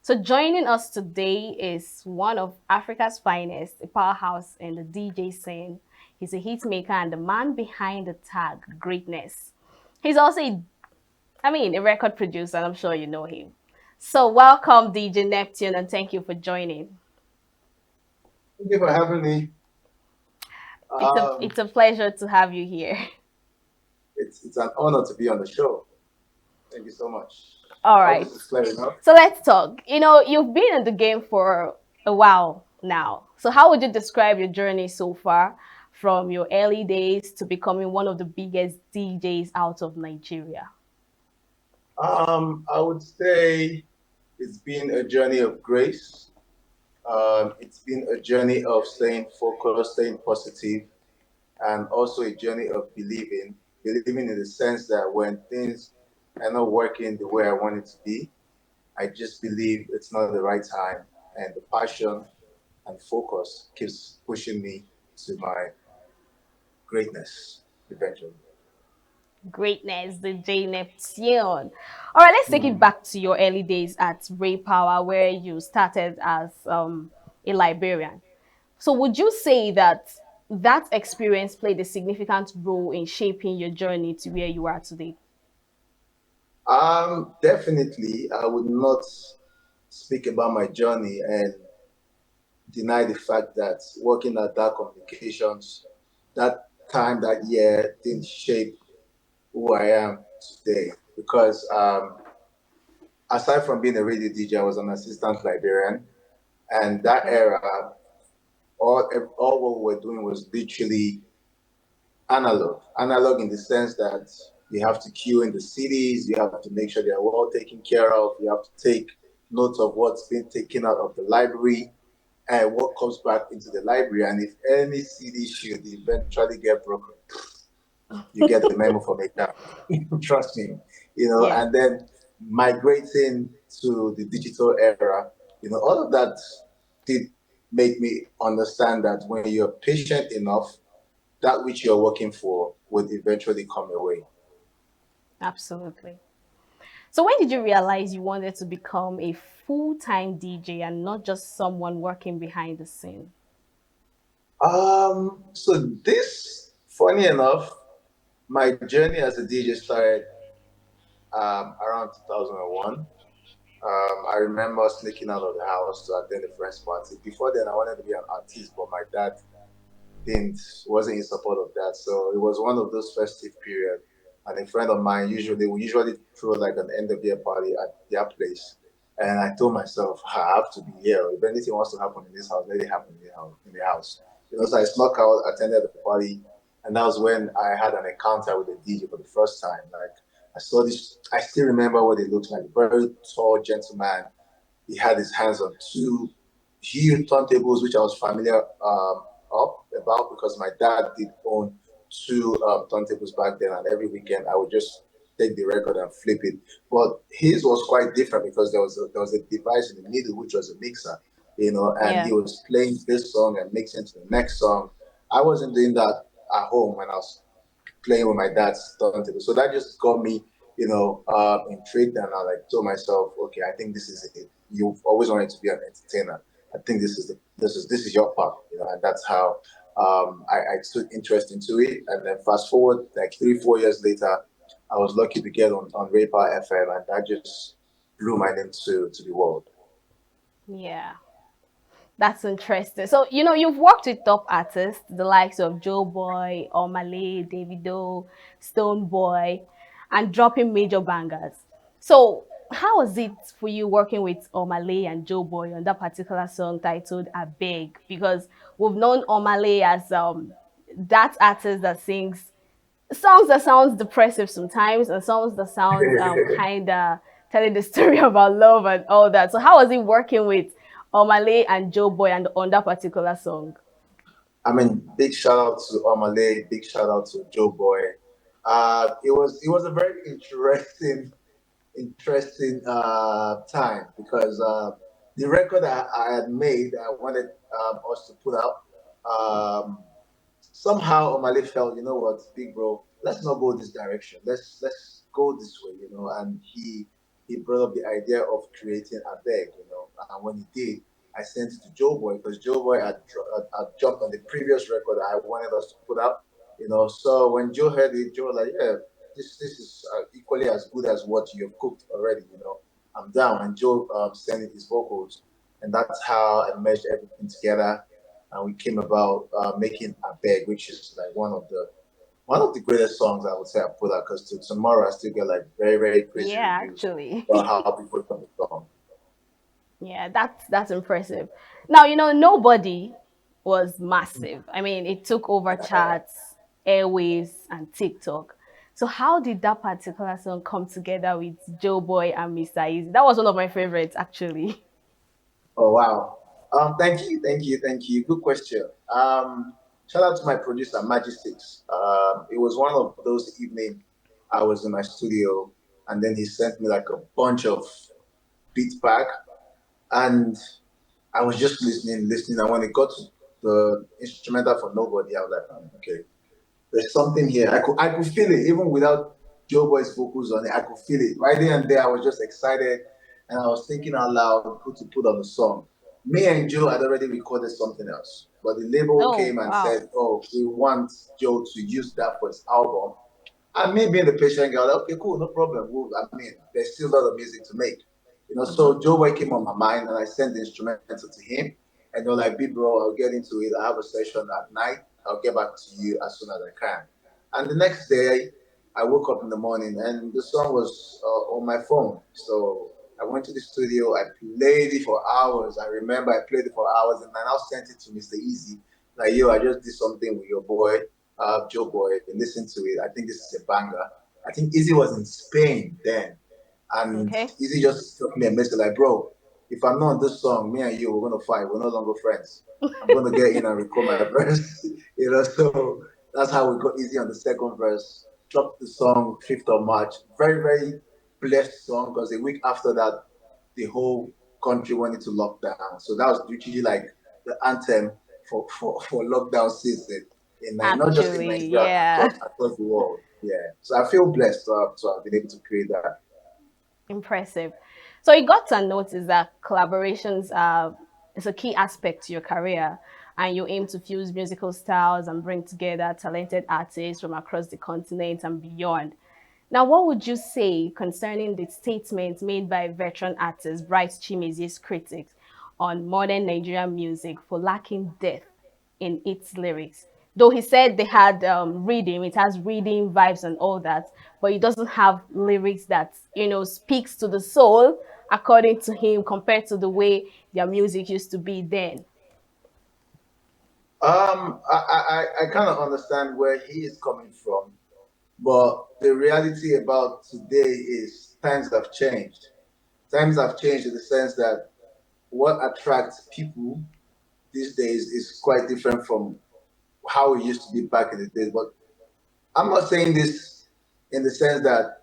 So joining us today is one of Africa's finest, a powerhouse in the DJ scene. He's a hit maker and the man behind the tag greatness. He's also a record producer, and I'm sure you know him. So welcome DJ Neptune and thank you for joining. Thank you for having me. It's Um, a pleasure to have you here. it's an honor to be on the show. Thank you so much. All I hope right. this is clear enough. So let's talk. You've been in the game for a while now. So how would you describe your journey so far from your early days to becoming one of the biggest DJs out of Nigeria? I would say it's been a journey of grace. It's been a journey of staying focused, staying positive, and also a journey of believing in the sense that when things are not working the way I want it to be, I just believe it's not the right time, and the passion and focus keeps pushing me to my greatness eventually. Greatness, DJ Neptune. All right, let's take it Mm. back to your early days at Ray Power where you started as a librarian. So would you say that that experience played a significant role in shaping your journey to where you are today? Definitely, I would not speak about my journey and deny the fact that working at that communications, that time, that year didn't shape who I am today. Because aside from being a radio DJ, I was an assistant librarian, and that Okay. era, all what we were doing was literally analog in the sense that you have to queue in the cities, you have to make sure they are well taken care of, you have to take note of what's been taken out of the library and what comes back into the library. And if any CD should eventually get broken, you get the memo from HR. Trust me, Yeah. and then migrating to the digital era, all of that did make me understand that when you're patient enough, that which you're working for would eventually come your way. Absolutely. So when did you realize you wanted to become a full-time DJ and not just someone working behind the scene? So this, funny enough, my journey as a DJ started around 2001. I remember sneaking out of the house to attend a friend's party. Before then, I wanted to be an artist, but my dad didn't wasn't in support of that. So it was one of those festive period. And a friend of mine we usually throw like an end of year party at their place. And I told myself, I have to be here. If anything wants to happen in this house, let it happen in the house. So I snuck out, attended the party, and that was when I had an encounter with a DJ for the first time. Like I saw this, I still remember what it looked like. Very tall gentleman. He had his hands on two huge turntables, which I was familiar up about because my dad did own two turntables back then, and every weekend I would just take the record and flip it. But his was quite different because there was a device in the middle which was a mixer, and Yeah. he was playing this song and mixing to the next song. I wasn't doing that at home when I was playing with my dad's turntable. So that just got me, intrigued, and I like told myself, okay, I think this is it. You've always wanted to be an entertainer. I think this is your part, and that's how I took interest into it. And then fast forward like 3 4 years later, I was lucky to get on Raypa FM, and that just blew my name to the world. Yeah. That's interesting. So, you've worked with top artists, the likes of Joe Boy, Omale, Davido, Stone Boy, and dropping major bangers. So, how was it for you working with Omale and Joe Boy on that particular song titled "I Beg"? Because we've known Omale as that artist that sings songs that sounds depressive sometimes and songs that sounds kind of telling the story about love and all that. So how was it working with Omale and Joe Boy and on that particular song? I mean, big shout out to Omale, big shout out to Joe Boy. It was a very interesting time because the record I had made, I wanted us to put out. Um, Somehow O'Malley felt, you know what, big bro, let's not go this direction. Let's go this way, and he brought up the idea of creating a beg, And when he did, I sent it to Joe Boy because Joe Boy had jumped on the previous record that I wanted us to put out. So when Joe heard it, Joe was like, yeah, this is equally as good as what you have cooked already. I'm down. And Joe sent in his vocals, and that's how I meshed everything together, and we came about making "A Beg," which is like one of the greatest songs I would say I put out. Because to tomorrow, I still get like very very crazy Yeah, reviews actually. about how people from the song. Yeah, that's impressive. Now, Nobody was massive. I mean, it took over charts, airways, and TikTok. So how did that particular song come together with Joe Boy and Mr. Easy? That was one of my favorites, actually. Oh wow. Thank you. Good question. Shout out to my producer Magistics. It was one of those evening I was in my studio, and then he sent me like a bunch of beats back, and I was just listening, and when it got to the instrumental for Nobody, I was like, okay, there's something here. I could feel it even without Joe Boy's vocals on it. I could feel it right there and there. I was just excited, and I was thinking out loud who to put on the song. Me and Joe had already recorded something else, but the label Oh, came and wow. said, "Oh, we want Joe to use that for his album." And me being the patient guy, like, okay, cool, no problem. I mean, there's still a lot of music to make. Mm-hmm. So Joe Boy came on my mind and I sent the instrumental to him. And they're like, big bro, I'll get into it. I have a session at night. I'll get back to you as soon as I can. And the next day, I woke up in the morning and the song was on my phone. So I went to the studio. I played it for hours. I remember I played it for hours and I now sent it to Mr. Easy. Like, yo, I just did something with your boy, Joe Boy. Listen to it. I think this is a banger. I think Easy was in Spain then. And Okay. Easy just took me a message like, bro, if I'm not on this song, me and you, we're gonna fight. We're no longer friends. I'm gonna get in and record my verse. So that's how we got Easy on the second verse. Dropped the song 5th of March. Very, very blessed song because a week after that, the whole country went into lockdown. So that was literally like the anthem for lockdown season in not just in Actually, Nigeria, yeah. across the world. Yeah. So I feel blessed to have been able to create that. Impressive. So you got to notice that collaborations are is a key aspect to your career, and you aim to fuse musical styles and bring together talented artists from across the continent and beyond. Now, what would you say concerning the statements made by veteran artist Bright Chimezi's critics on modern Nigerian music for lacking depth in its lyrics? Though he said they had reading, it has reading vibes and all that, but it doesn't have lyrics that speaks to the soul, according to him, compared to the way their music used to be then. I kind of understand where he is coming from, but the reality about today is times have changed. Times have changed in the sense that what attracts people these days is quite different from how it used to be back in the days. But I'm not saying this in the sense that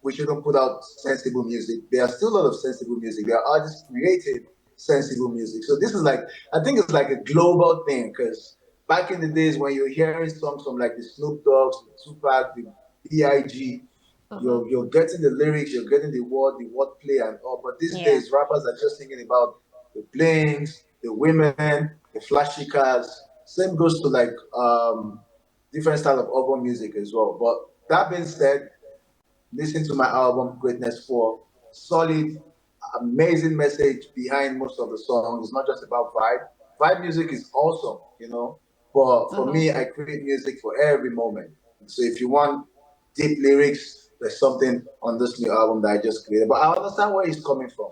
we shouldn't put out sensible music. There are still a lot of sensible music. There are artists created sensible music. So this is like, I think it's like a global thing because back in the days when you're hearing songs from like the Snoop Dogg's, the Tupac, the B.I.G., Mm-hmm. you're getting the lyrics, you're getting the wordplay and all. But these Yeah. days, rappers are just thinking about the blings, the women, the flashy cars. Same goes to like different style of album music as well. But that being said, listen to my album Greatness 4. Solid, amazing message behind most of the songs. It's not just about vibe. Vibe music is awesome. But for Mm-hmm. me, I create music for every moment. So if you want deep lyrics, there's something on this new album that I just created. But I understand where he's coming from.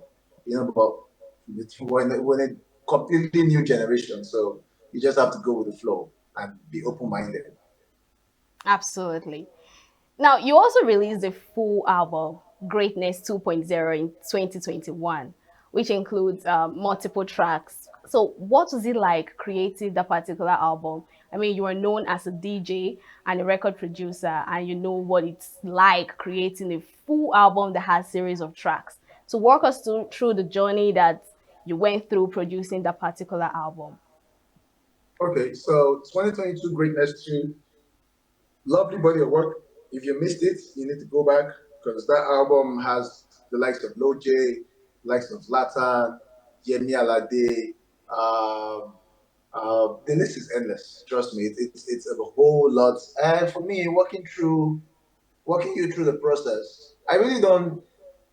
But when a completely new generation, so you just have to go with the flow and be open-minded. Absolutely. Now, you also released a full album, Greatness 2.0, in 2021, which includes multiple tracks. So, what was it like creating that particular album? I mean, you are known as a DJ and a record producer, and you know what it's like creating a full album that has series of tracks. So, walk us through the journey that you went through producing that particular album. Okay, so 2022 Greatness 2, lovely body of work. If you missed it, you need to go back because that album has the likes of Loj, the likes of Zlatan. Yemi Alade. Um, the list is endless. Trust me, it's a whole lot. And for me, walking you through the process, I really don't.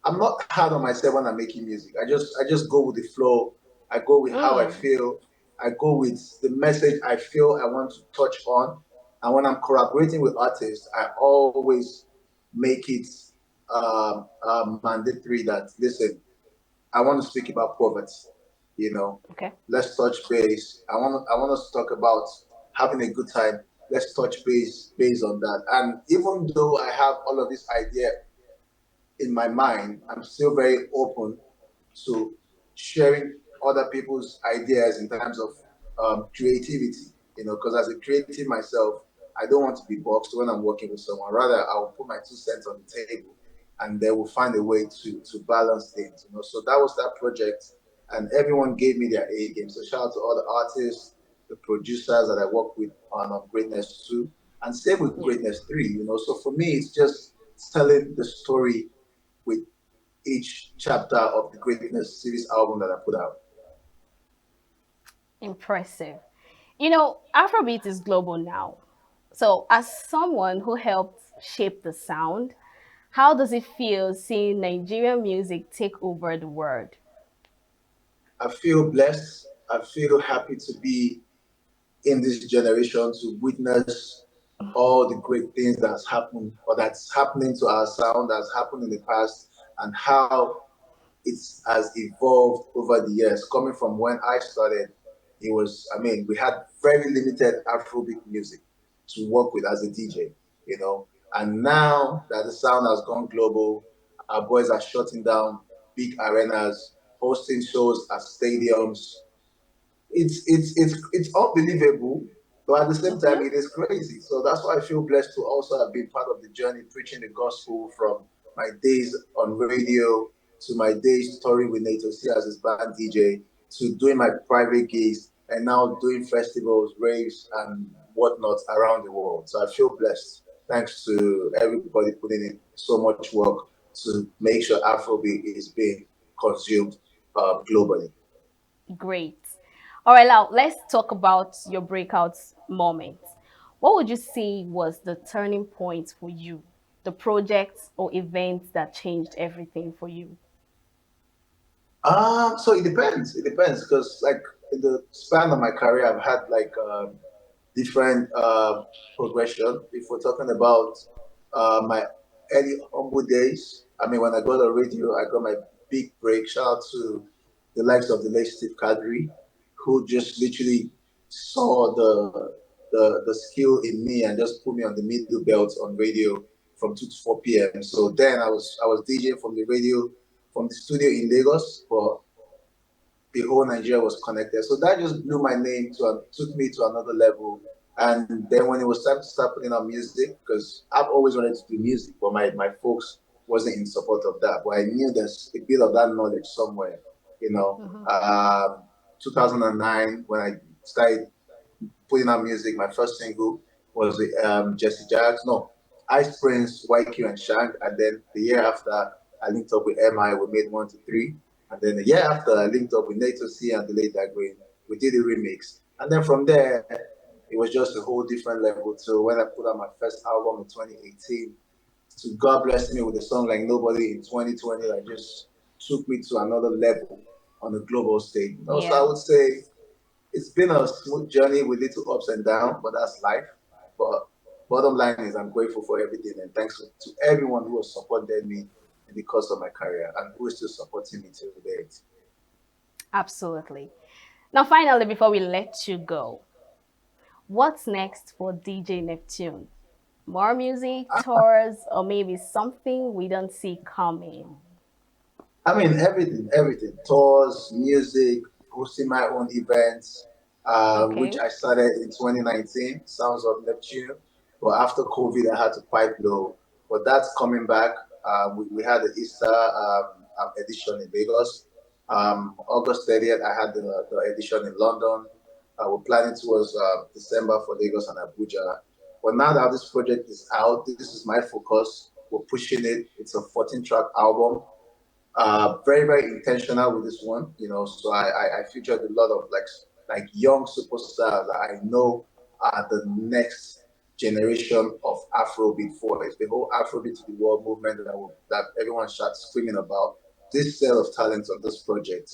I'm not hard on myself when I'm making music. I just go with the flow. I go with how I Mm, feel. I go with the message I feel I want to touch on. And when I'm collaborating with artists, I always make it mandatory that listen, I want to speak about poverty. You know, okay. let's touch base. I want us to talk about having a good time. Let's touch base based on that. And even though I have all of this idea in my mind, I'm still very open to sharing other people's ideas in terms of creativity. You know, because as a creative myself, I don't want to be boxed when I'm working with someone. Rather, I'll put my 2 cents on the table, and they will find a way to balance things. You know, so that was that project, and everyone gave me their A game. So shout out to all the artists, the producers that I work with on Greatness 2, and same with Yeah. Greatness 3. You know, so for me, it's just telling the story with each chapter of the Greatness series album that I put out. Impressive. Afrobeat is global now. So, as someone who helped shape the sound, how does it feel seeing Nigerian music take over the world? I feel blessed. I feel happy to be in this generation to witness all the great things that's happened or that's happening to our sound that's happened in the past and how it has evolved over the years. Coming from when I started, I mean, we had very limited Afrobeat music to work with as a DJ, you know. And now that the sound has gone global, our boys are shutting down big arenas, hosting shows at stadiums, it's unbelievable, but at the same time, Hmm. it is crazy. So that's why I feel blessed to also have been part of the journey, preaching the gospel from my days on radio to my days touring with Nato C as his band DJ to doing my private gigs and now doing festivals, raves, and whatnot around the world. So I feel blessed. Thanks to everybody putting in so much work to make sure Afrobeat is being consumed globally. Great. All right, now let's talk about your breakout moment. What would you say was the turning point for you? The project or event that changed everything for you? So it depends. It depends because like in the span of my career, I've had like different progression. If we're talking about my early humble days, I mean, when I got on radio, I got my big break. Shout out to the likes of the late Steve Kadri, who just literally saw the skill in me and just put me on the middle belt on radio from 2 to 4 p.m. So then I was DJing from the radio from the studio in Lagos, but the whole Nigeria was connected. So that just blew my name took me to another level. And then when it was time to start putting out music, because I've always wanted to do music, but my folks wasn't in support of that. But I knew there's a bit of that knowledge somewhere, you know. Hmm. 2009 when I started putting out music. My first single was the Jesse Jacks, no, Ice Prince, YQ, and Shank. And then the year after, I linked up with MI. We made 1 to 3. And then the year after, I linked up with Nato C and the late Green. We did a remix. And then from there, it was just a whole different level. So when I put out my first album in 2018, to God bless me with a song like Nobody in 2020 that just took me to another level on the global stage. You know, so I Yeah, would say it's been a smooth journey with little ups and downs, but that's life. But bottom line is I'm grateful for everything and thanks to everyone who has supported me in the course of my career and who is still supporting me till date. absolutely. Now, finally, before we let you go, what's next for DJ Neptune? More music, tours, or maybe something we don't see coming? I mean, everything. Tours, music, hosting my own events, which Okay. I started in 2019, Sounds of Neptune. But after COVID, I had to pipe low. But that's coming back. We had the Easter edition in Lagos. August 30th, I had the edition in London. We're planning towards December for Lagos and Abuja. But now that this project is out, this is my focus. We're pushing it. It's a 14-track album Very, very intentional with this one, you know. So I featured a lot of like young superstars that I know are the next generation of Afrobeat for it. The whole Afrobeat to the world movement that everyone starts screaming about. This set of talents on this project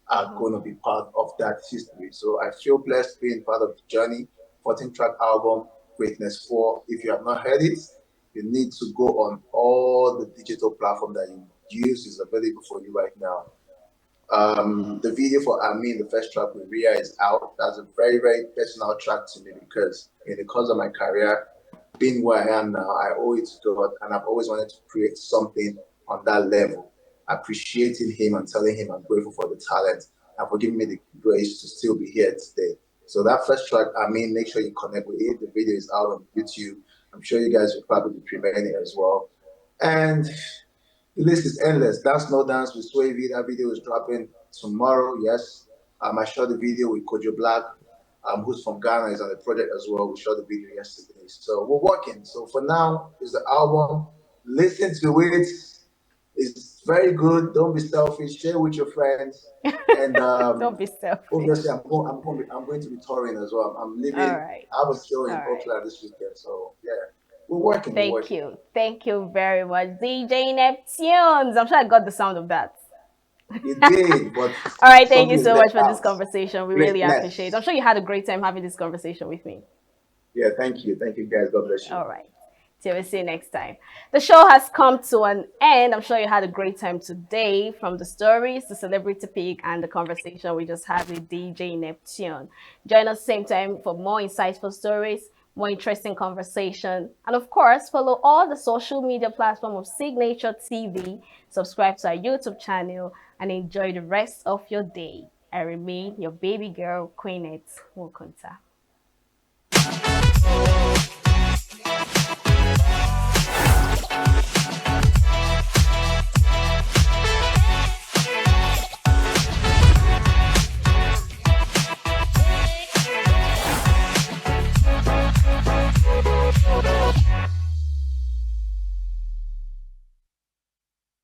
are going to be part of that history. So I feel blessed being part of the journey. 14 track album, Greatness 4. If you have not heard it, you need to go on all the digital platform that you use is available for you right now. The video for Amin, the first track with Ria, is out. That's a very, very personal track to me because in the course of my career, being where I am now, I owe it to God, and I've always wanted to create something on that level, appreciating him and telling him I'm grateful for the talent and for giving me the grace to still be here today. So that first track, I mean, make sure you connect with it. The video is out on YouTube. I'm sure you guys will probably be premiering it as well. And the list is endless. Dance No Dance with Sway V. That video is dropping tomorrow. Yes. I shot the video with Kojo Black, who's from Ghana, is on the project as well. We shot the video yesterday. So we're working. So for now, is the album. Listen to it. It's very good. Don't be selfish. Share with your friends. And Don't be selfish. obviously, I'm going to be touring as well. I'm All leaving. right. I have a show All in right. Oakland this weekend. So yeah, we're working. We're Thank working. you. Thank you very much, DJ Neptunes. I'm sure I got the sound of that. You did, but All right. Thank you something is so much left for this out. conversation. We really appreciate it. Greatness. I'm sure you had a great time having this conversation with me. Yeah, thank you. Thank you, guys. God bless you. All right. Till we see you next time. The show has come to an end. I'm sure you had a great time today from the stories, the celebrity pick, and the conversation we just had with DJ Neptune. Join us same time for more insightful stories, more interesting conversation, and of course, follow all the social media platforms of Signature TV, subscribe to our YouTube channel, and enjoy the rest of your day. I remain your baby girl, Queenette Mokunta.